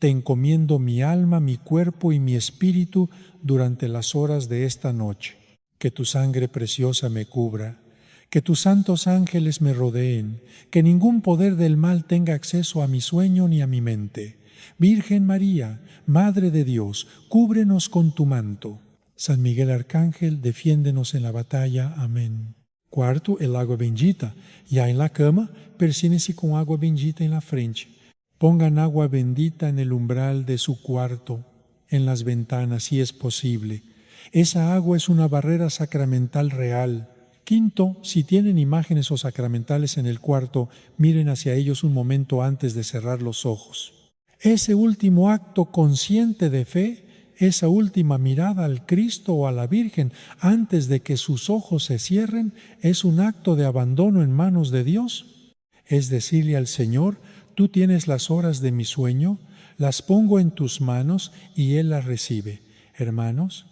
te encomiendo mi alma, mi cuerpo y mi espíritu durante las horas de esta noche. Que tu sangre preciosa me cubra, que tus santos ángeles me rodeen, que ningún poder del mal tenga acceso a mi sueño ni a mi mente. Virgen María, Madre de Dios, cúbrenos con tu manto. San Miguel Arcángel, defiéndenos en la batalla. Amén. Cuarto, el agua bendita. Ya en la cama, persínense con agua bendita en la frente. Pongan agua bendita en el umbral de su cuarto, en las ventanas, si es posible. Esa agua es una barrera sacramental real. Quinto, si tienen imágenes o sacramentales en el cuarto, miren hacia ellos un momento antes de cerrar los ojos. Ese último acto consciente de fe, esa última mirada al Cristo o a la Virgen antes de que sus ojos se cierren, es un acto de abandono en manos de Dios. Es decirle al Señor: tú tienes las horas de mi sueño, las pongo en tus manos y Él las recibe. Hermanos,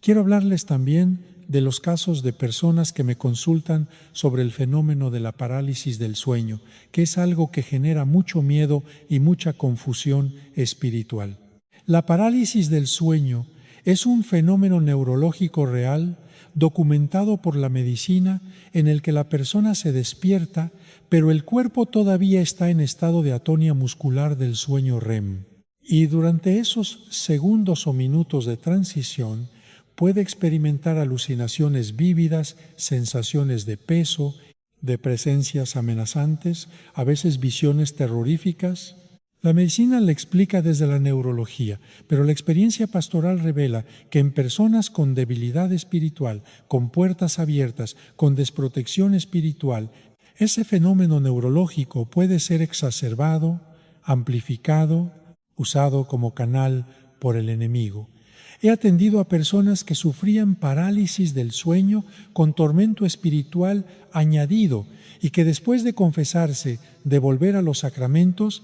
quiero hablarles también de los casos de personas que me consultan sobre el fenómeno de la parálisis del sueño, que es algo que genera mucho miedo y mucha confusión espiritual. La parálisis del sueño es un fenómeno neurológico real, documentado por la medicina, en el que la persona se despierta, pero el cuerpo todavía está en estado de atonia muscular del sueño REM. Y durante esos segundos o minutos de transición puede experimentar alucinaciones vívidas, sensaciones de peso, de presencias amenazantes, a veces visiones terroríficas. La medicina le explica desde la neurología, pero la experiencia pastoral revela que en personas con debilidad espiritual, con puertas abiertas, con desprotección espiritual, ese fenómeno neurológico puede ser exacerbado, amplificado, usado como canal por el enemigo. He atendido a personas que sufrían parálisis del sueño con tormento espiritual añadido y que después de confesarse, de volver a los sacramentos,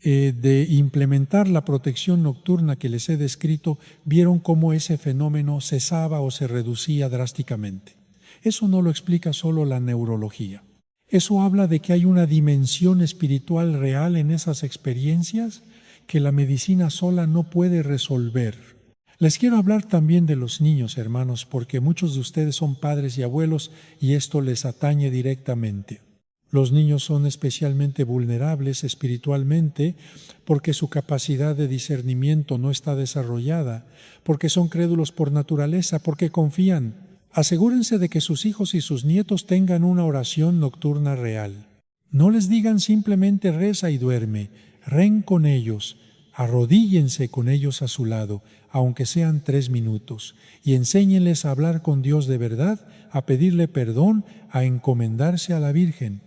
de implementar la protección nocturna que les he descrito, vieron cómo ese fenómeno cesaba o se reducía drásticamente. Eso no lo explica solo la neurología. Eso habla de que hay una dimensión espiritual real en esas experiencias que la medicina sola no puede resolver. Les quiero hablar también de los niños, hermanos, porque muchos de ustedes son padres y abuelos y esto les atañe directamente. Los niños son especialmente vulnerables espiritualmente porque su capacidad de discernimiento no está desarrollada, porque son crédulos por naturaleza, porque confían. Asegúrense de que sus hijos y sus nietos tengan una oración nocturna real. No les digan simplemente reza y duerme, ren con ellos, arrodíllense con ellos a su lado, aunque sean 3 minutos, y enséñenles a hablar con Dios de verdad, a pedirle perdón, a encomendarse a la Virgen.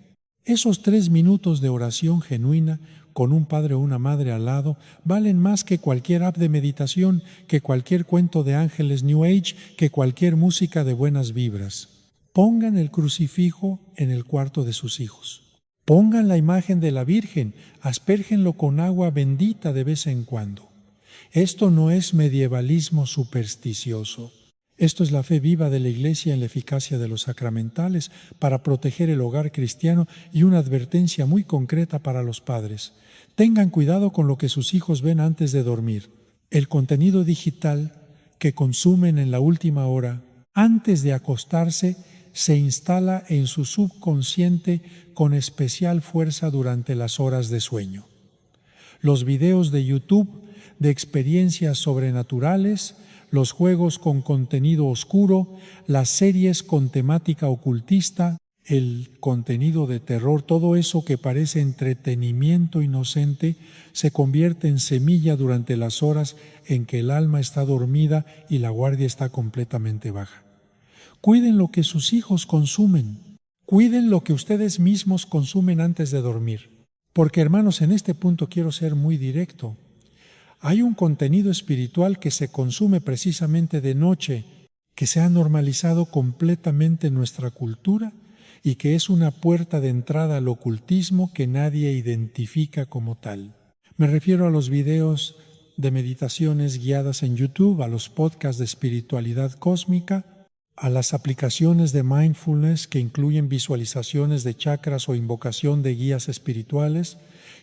Esos 3 minutos de oración genuina con un padre o una madre al lado valen más que cualquier app de meditación, que cualquier cuento de ángeles New Age, que cualquier música de buenas vibras. Pongan el crucifijo en el cuarto de sus hijos. Pongan la imagen de la Virgen, aspérjenlo con agua bendita de vez en cuando. Esto no es medievalismo supersticioso. Esto es la fe viva de la Iglesia en la eficacia de los sacramentales para proteger el hogar cristiano y una advertencia muy concreta para los padres. Tengan cuidado con lo que sus hijos ven antes de dormir. El contenido digital que consumen en la última hora, antes de acostarse, se instala en su subconsciente con especial fuerza durante las horas de sueño. Los videos de YouTube de experiencias sobrenaturales, los juegos con contenido oscuro, las series con temática ocultista, el contenido de terror, todo eso que parece entretenimiento inocente, se convierte en semilla durante las horas en que el alma está dormida y la guardia está completamente baja. Cuiden lo que sus hijos consumen, cuiden lo que ustedes mismos consumen antes de dormir. Porque, hermanos, en este punto quiero ser muy directo. Hay un contenido espiritual que se consume precisamente de noche, que se ha normalizado completamente en nuestra cultura y que es una puerta de entrada al ocultismo que nadie identifica como tal. Me refiero a los videos de meditaciones guiadas en YouTube, a los podcasts de espiritualidad cósmica, a las aplicaciones de mindfulness que incluyen visualizaciones de chakras o invocación de guías espirituales,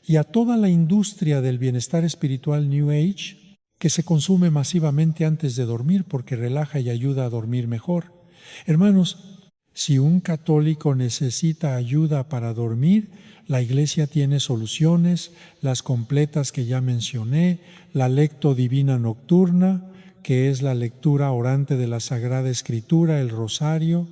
y a toda la industria del bienestar espiritual New Age que se consume masivamente antes de dormir porque relaja y ayuda a dormir mejor. Hermanos, si un católico necesita ayuda para dormir, la Iglesia tiene soluciones, las completas que ya mencioné, la Lectio Divina Nocturna, que es la lectura orante de la Sagrada Escritura, el rosario,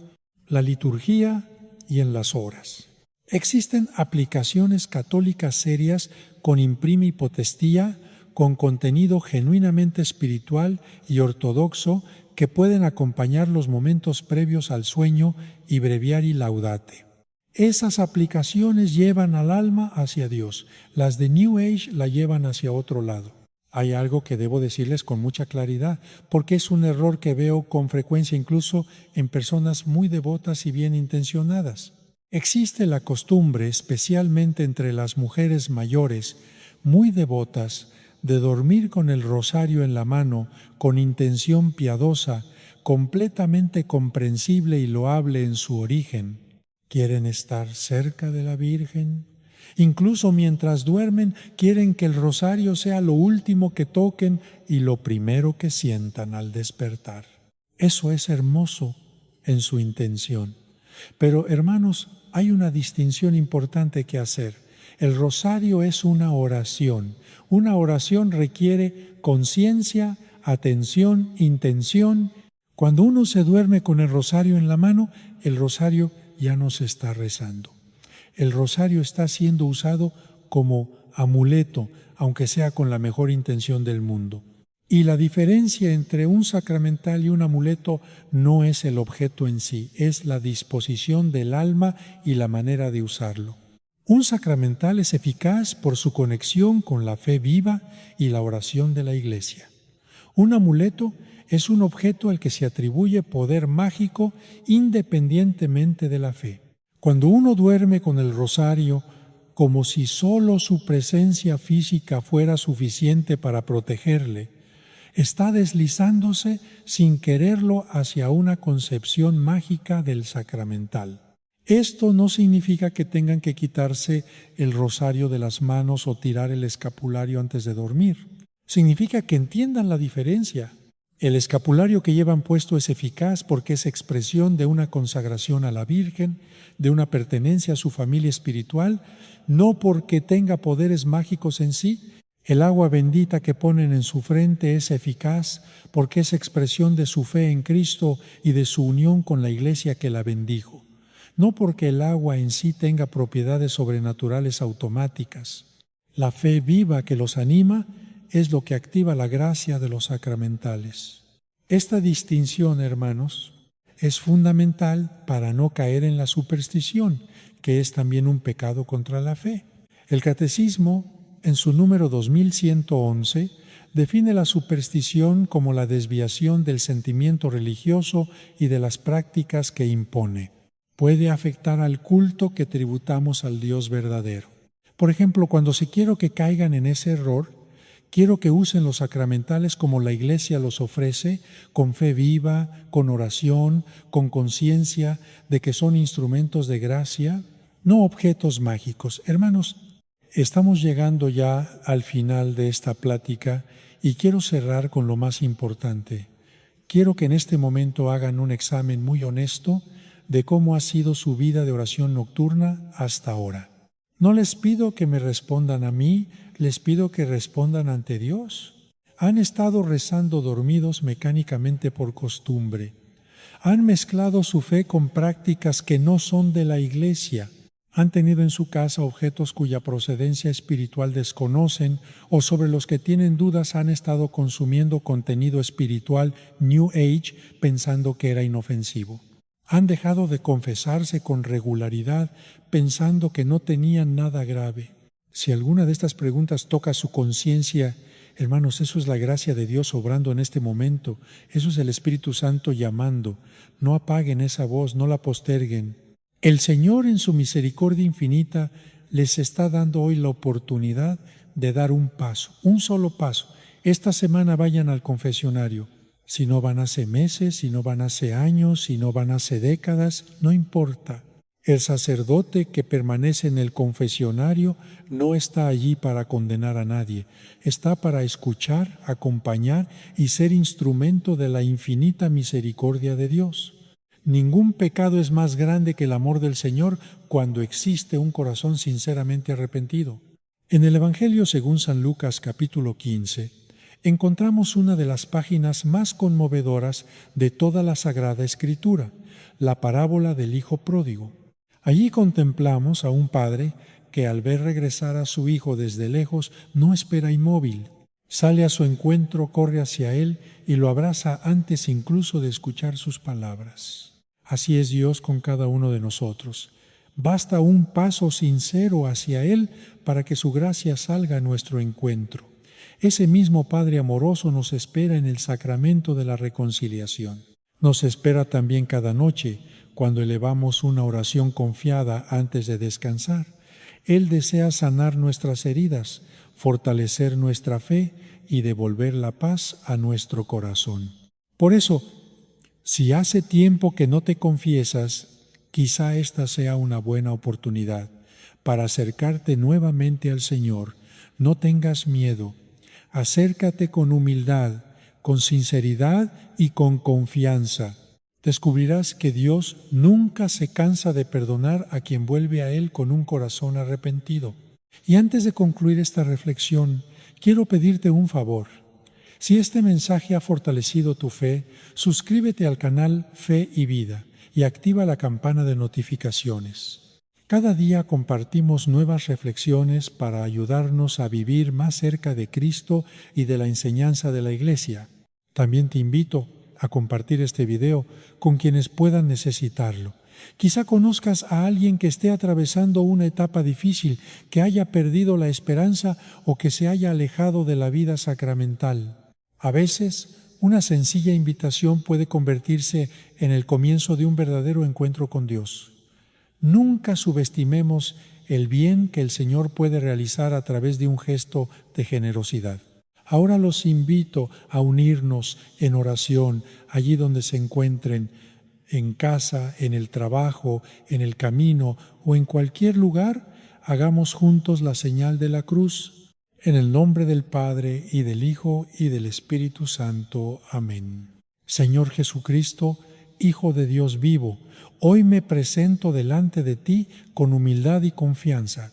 la liturgia y en las horas. Existen aplicaciones católicas serias con imprima y potestía, con contenido genuinamente espiritual y ortodoxo que pueden acompañar los momentos previos al sueño y breviari laudate. Esas aplicaciones llevan al alma hacia Dios, las de New Age la llevan hacia otro lado. Hay algo que debo decirles con mucha claridad, porque es un error que veo con frecuencia incluso en personas muy devotas y bien intencionadas. Existe la costumbre, especialmente entre las mujeres mayores, muy devotas, de dormir con el rosario en la mano, con intención piadosa, completamente comprensible y loable en su origen. Quieren estar cerca de la Virgen. Incluso mientras duermen, quieren que el rosario sea lo último que toquen y lo primero que sientan al despertar. Eso es hermoso en su intención. Pero, hermanos, hay una distinción importante que hacer. El rosario es una oración. Una oración requiere conciencia, atención, intención. Cuando uno se duerme con el rosario en la mano, el rosario ya no se está rezando. El rosario está siendo usado como amuleto, aunque sea con la mejor intención del mundo. Y la diferencia entre un sacramental y un amuleto no es el objeto en sí, es la disposición del alma y la manera de usarlo. Un sacramental es eficaz por su conexión con la fe viva y la oración de la Iglesia. Un amuleto es un objeto al que se atribuye poder mágico independientemente de la fe. Cuando uno duerme con el rosario como si solo su presencia física fuera suficiente para protegerle, está deslizándose sin quererlo hacia una concepción mágica del sacramental. Esto no significa que tengan que quitarse el rosario de las manos o tirar el escapulario antes de dormir. Significa que entiendan la diferencia. El escapulario que llevan puesto es eficaz porque es expresión de una consagración a la Virgen, de una pertenencia a su familia espiritual, no porque tenga poderes mágicos en sí. El agua bendita que ponen en su frente es eficaz porque es expresión de su fe en Cristo y de su unión con la Iglesia que la bendijo, no porque el agua en sí tenga propiedades sobrenaturales automáticas. La fe viva que los anima es lo que activa la gracia de los sacramentales. Esta distinción, hermanos, es fundamental para no caer en la superstición, que es también un pecado contra la fe. El Catecismo, en su número 2111, define la superstición como la desviación del sentimiento religioso y de las prácticas que impone. Puede afectar al culto que tributamos al Dios verdadero. Por ejemplo, cuando si quiero que caigan en ese error, quiero que usen los sacramentales como la Iglesia los ofrece, con fe viva, con oración, con conciencia de que son instrumentos de gracia, no objetos mágicos. Hermanos, estamos llegando ya al final de esta plática y quiero cerrar con lo más importante. Quiero que en este momento hagan un examen muy honesto de cómo ha sido su vida de oración nocturna hasta ahora. No les pido que me respondan a mí, les pido que respondan ante Dios. Han estado rezando dormidos mecánicamente por costumbre. Han mezclado su fe con prácticas que no son de la Iglesia. Han tenido en su casa objetos cuya procedencia espiritual desconocen o sobre los que tienen dudas han estado consumiendo contenido espiritual New Age pensando que era inofensivo. Han dejado de confesarse con regularidad pensando que no tenían nada grave. Si alguna de estas preguntas toca su conciencia, hermanos, eso es la gracia de Dios obrando en este momento. Eso es el Espíritu Santo llamando. No apaguen esa voz, no la posterguen. El Señor en su misericordia infinita les está dando hoy la oportunidad de dar un paso, un solo paso. Esta semana vayan al confesionario. Si no van hace meses, si no van hace años, si no van hace décadas, no importa. El sacerdote que permanece en el confesionario no está allí para condenar a nadie, está para escuchar, acompañar y ser instrumento de la infinita misericordia de Dios. Ningún pecado es más grande que el amor del Señor cuando existe un corazón sinceramente arrepentido. En el Evangelio según San Lucas capítulo 15, encontramos una de las páginas más conmovedoras de toda la Sagrada Escritura, la parábola del Hijo Pródigo. Allí contemplamos a un padre que al ver regresar a su hijo desde lejos no espera inmóvil. Sale a su encuentro, corre hacia él y lo abraza antes incluso de escuchar sus palabras. Así es Dios con cada uno de nosotros. Basta un paso sincero hacia Él para que su gracia salga a nuestro encuentro. Ese mismo Padre amoroso nos espera en el sacramento de la reconciliación. Nos espera también cada noche, cuando elevamos una oración confiada antes de descansar. Él desea sanar nuestras heridas, fortalecer nuestra fe y devolver la paz a nuestro corazón. Por eso, si hace tiempo que no te confiesas, quizá esta sea una buena oportunidad para acercarte nuevamente al Señor. No tengas miedo. Acércate con humildad, con sinceridad y con confianza. Descubrirás que Dios nunca se cansa de perdonar a quien vuelve a Él con un corazón arrepentido. Y antes de concluir esta reflexión, quiero pedirte un favor. Si este mensaje ha fortalecido tu fe, suscríbete al canal Fe y Vida y activa la campana de notificaciones. Cada día compartimos nuevas reflexiones para ayudarnos a vivir más cerca de Cristo y de la enseñanza de la Iglesia. También te invito a compartir este video con quienes puedan necesitarlo. Quizá conozcas a alguien que esté atravesando una etapa difícil, que haya perdido la esperanza o que se haya alejado de la vida sacramental. A veces, una sencilla invitación puede convertirse en el comienzo de un verdadero encuentro con Dios. Nunca subestimemos el bien que el Señor puede realizar a través de un gesto de generosidad. Ahora los invito a unirnos en oración allí donde se encuentren, en casa, en el trabajo, en el camino o en cualquier lugar. Hagamos juntos la señal de la cruz. En el nombre del Padre, y del Hijo, y del Espíritu Santo. Amén. Señor Jesucristo, Hijo de Dios vivo, hoy me presento delante de ti con humildad y confianza.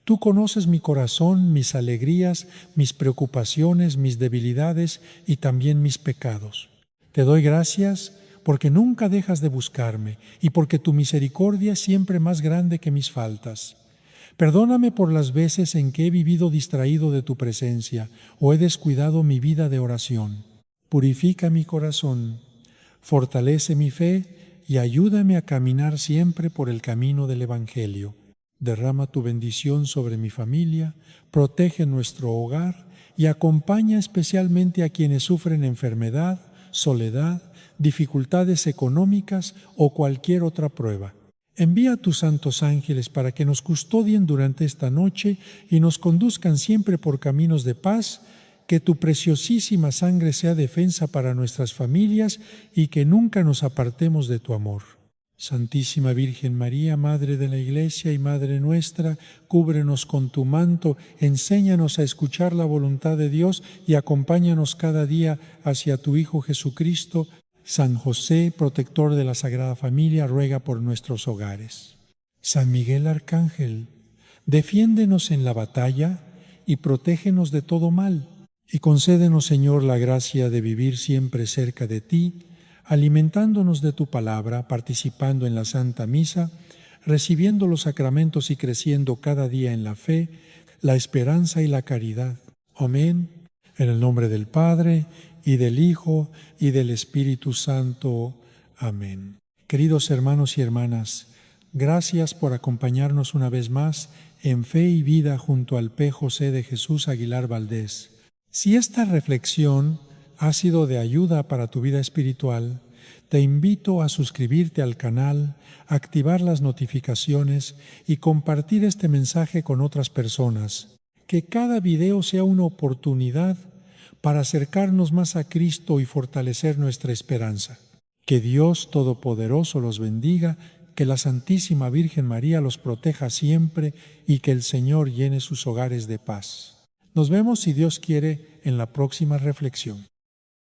Tú conoces mi corazón, mis alegrías, mis preocupaciones, mis debilidades y también mis pecados. Te doy gracias porque nunca dejas de buscarme y porque tu misericordia es siempre más grande que mis faltas. Perdóname por las veces en que he vivido distraído de tu presencia o he descuidado mi vida de oración. Purifica mi corazón, fortalece mi fe y ayúdame a caminar siempre por el camino del Evangelio. Derrama tu bendición sobre mi familia, protege nuestro hogar y acompaña especialmente a quienes sufren enfermedad, soledad, dificultades económicas o cualquier otra prueba. Envía a tus santos ángeles para que nos custodien durante esta noche y nos conduzcan siempre por caminos de paz. Que tu preciosísima sangre sea defensa para nuestras familias y que nunca nos apartemos de tu amor. Santísima Virgen María, Madre de la Iglesia y Madre nuestra, cúbrenos con tu manto, enséñanos a escuchar la voluntad de Dios y acompáñanos cada día hacia tu Hijo Jesucristo. San José, protector de la Sagrada Familia, ruega por nuestros hogares. San Miguel Arcángel, defiéndenos en la batalla y protégenos de todo mal. Y concédenos, Señor, la gracia de vivir siempre cerca de ti, alimentándonos de tu palabra, participando en la Santa Misa, recibiendo los sacramentos y creciendo cada día en la fe, la esperanza y la caridad. Amén. En el nombre del Padre, y del Hijo, y del Espíritu Santo. Amén. Queridos hermanos y hermanas, gracias por acompañarnos una vez más en Fe y Vida junto al P. José de Jesús Aguilar Valdés. Si esta reflexión ha sido de ayuda para tu vida espiritual, te invito a suscribirte al canal, activar las notificaciones y compartir este mensaje con otras personas. Que cada video sea una oportunidad para acercarnos más a Cristo y fortalecer nuestra esperanza. Que Dios Todopoderoso los bendiga, que la Santísima Virgen María los proteja siempre y que el Señor llene sus hogares de paz. Nos vemos, si Dios quiere, en la próxima reflexión.